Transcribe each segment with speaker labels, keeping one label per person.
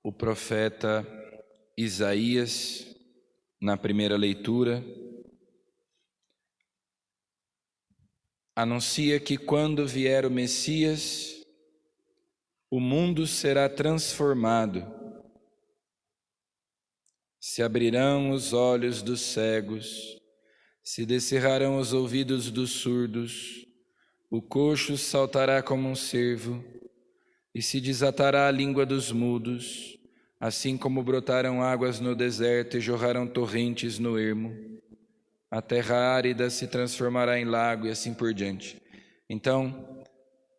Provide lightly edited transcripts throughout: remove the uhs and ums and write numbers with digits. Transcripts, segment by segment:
Speaker 1: o profeta Isaías, na primeira leitura, anuncia que quando vier o Messias, o mundo será transformado. Se abrirão os olhos dos cegos, se descerrarão os ouvidos dos surdos, o coxo saltará como um cervo, e se desatará a língua dos mudos, assim como brotarão águas no deserto e jorrarão torrentes no ermo. A terra árida se transformará em lago e assim por diante. Então,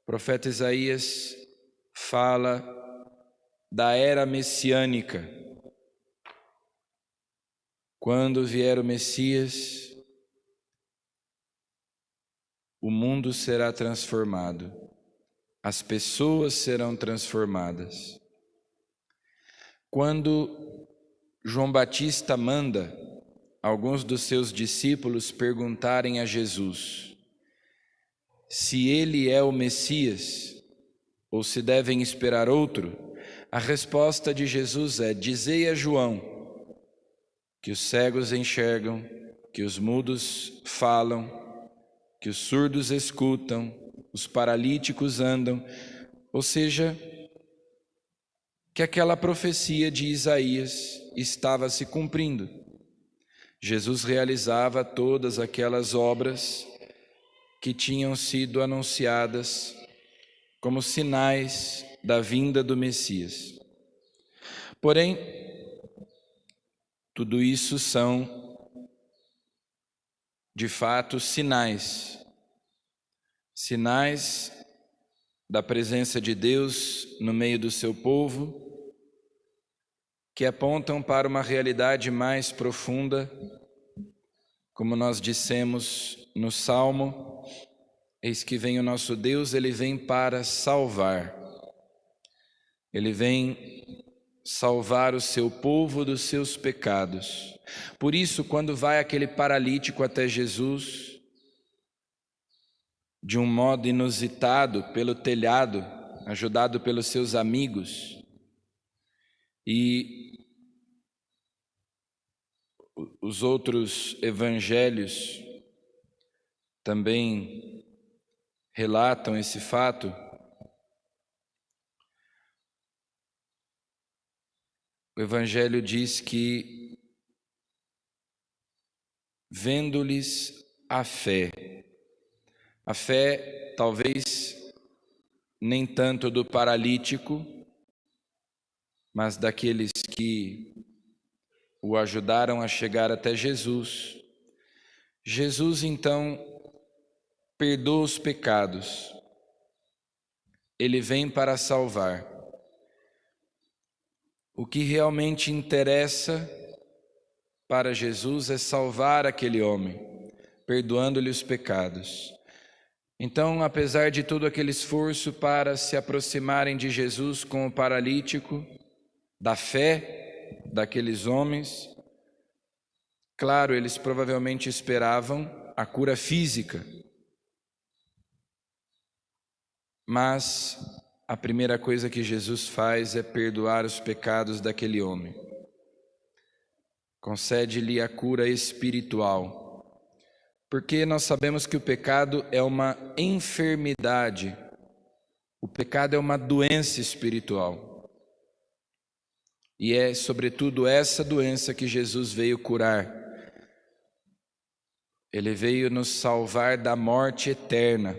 Speaker 1: o profeta Isaías fala da era messiânica. Quando vier o Messias, o mundo será transformado, as pessoas serão transformadas. Quando João Batista manda alguns dos seus discípulos perguntarem a Jesus se ele é o Messias ou se devem esperar outro, a resposta de Jesus é: dizei a João que os cegos enxergam, que os mudos falam, que os surdos escutam, os paralíticos andam, ou seja, que aquela profecia de Isaías estava se cumprindo. Jesus realizava todas aquelas obras que tinham sido anunciadas como sinais da vinda do Messias. Porém, tudo isso são, de fato, sinais da presença de Deus no meio do seu povo, que apontam para uma realidade mais profunda, como nós dissemos no Salmo: eis que vem o nosso Deus, Ele vem para salvar. Ele vem salvar o seu povo dos seus pecados. Por isso, quando vai aquele paralítico até Jesus, de um modo inusitado, pelo telhado, ajudado pelos seus amigos, e os outros evangelhos também relatam esse fato, o evangelho diz que, vendo-lhes a fé talvez nem tanto do paralítico, mas daqueles que o ajudaram a chegar até Jesus, Jesus então perdoa os pecados. Ele vem para salvar. O que realmente interessa para Jesus é salvar aquele homem, perdoando-lhe os pecados. Então, apesar de todo aquele esforço para se aproximarem de Jesus com o paralítico, da fé daqueles homens, claro, eles provavelmente esperavam a cura física, mas a primeira coisa que Jesus faz é perdoar os pecados daquele homem. Concede-lhe a cura espiritual, porque nós sabemos que o pecado é uma enfermidade, o pecado é uma doença espiritual. E é sobretudo essa doença que Jesus veio curar. Ele veio nos salvar da morte eterna,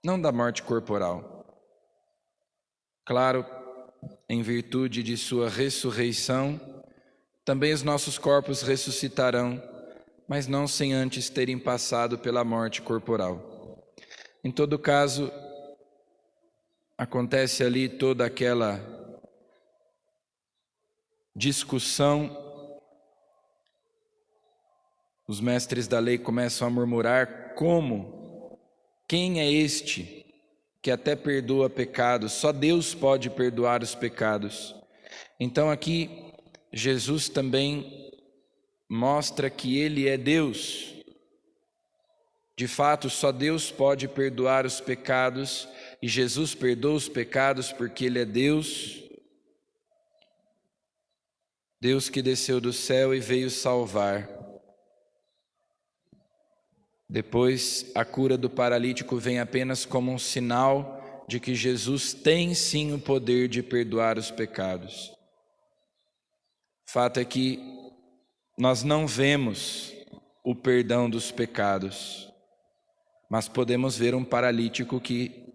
Speaker 1: não da morte corporal. Claro, em virtude de sua ressurreição, também os nossos corpos ressuscitarão, mas não sem antes terem passado pela morte corporal. Em todo caso, acontece ali toda aquela discussão. Os mestres da lei começam a murmurar: como? Quem é este que até perdoa pecados? Só Deus pode perdoar os pecados. Então aqui Jesus também mostra que Ele é Deus. De fato, só Deus pode perdoar os pecados, e Jesus perdoa os pecados porque Ele é Deus. Deus que desceu do céu e veio salvar. Depois, a cura do paralítico vem apenas como um sinal de que Jesus tem sim o poder de perdoar os pecados. Fato é que nós não vemos o perdão dos pecados, mas podemos ver um paralítico que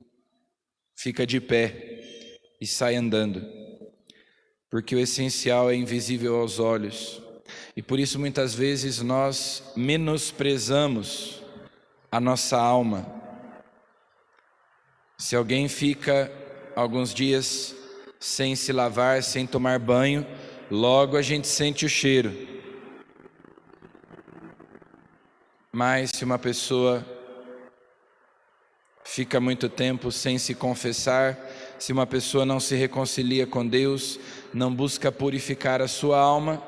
Speaker 1: fica de pé e sai andando, porque o essencial é invisível aos olhos, e por isso muitas vezes nós menosprezamos a nossa alma. Se alguém fica alguns dias sem se lavar, sem tomar banho, logo a gente sente o cheiro. Mas se uma pessoa fica muito tempo sem se confessar, se uma pessoa não se reconcilia com Deus, não busca purificar a sua alma,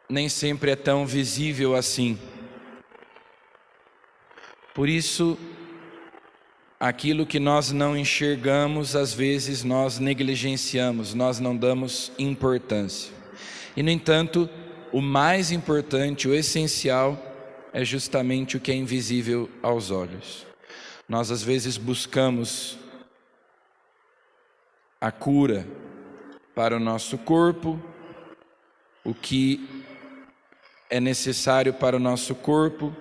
Speaker 1: nem sempre é tão visível assim. Por isso, aquilo que nós não enxergamos, às vezes nós negligenciamos, nós não damos importância. E, no entanto, o mais importante, o essencial, é justamente o que é invisível aos olhos. Nós, às vezes, buscamos a cura para o nosso corpo, o que é necessário para o nosso corpo,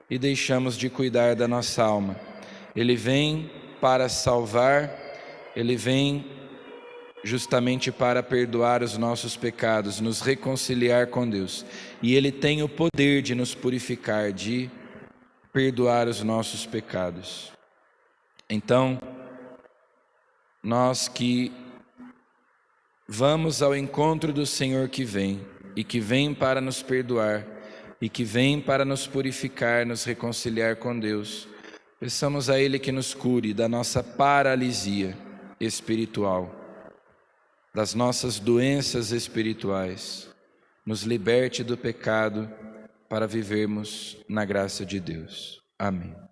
Speaker 1: e deixamos de cuidar da nossa alma. Ele vem para salvar, Ele vem justamente para perdoar os nossos pecados, nos reconciliar com Deus. E Ele tem o poder de nos purificar, de perdoar os nossos pecados. Então, nós que vamos ao encontro do Senhor que vem, e que vem para nos perdoar, e que vem para nos purificar, nos reconciliar com Deus, peçamos a Ele que nos cure da nossa paralisia espiritual, das nossas doenças espirituais, nos liberte do pecado para vivermos na graça de Deus. Amém.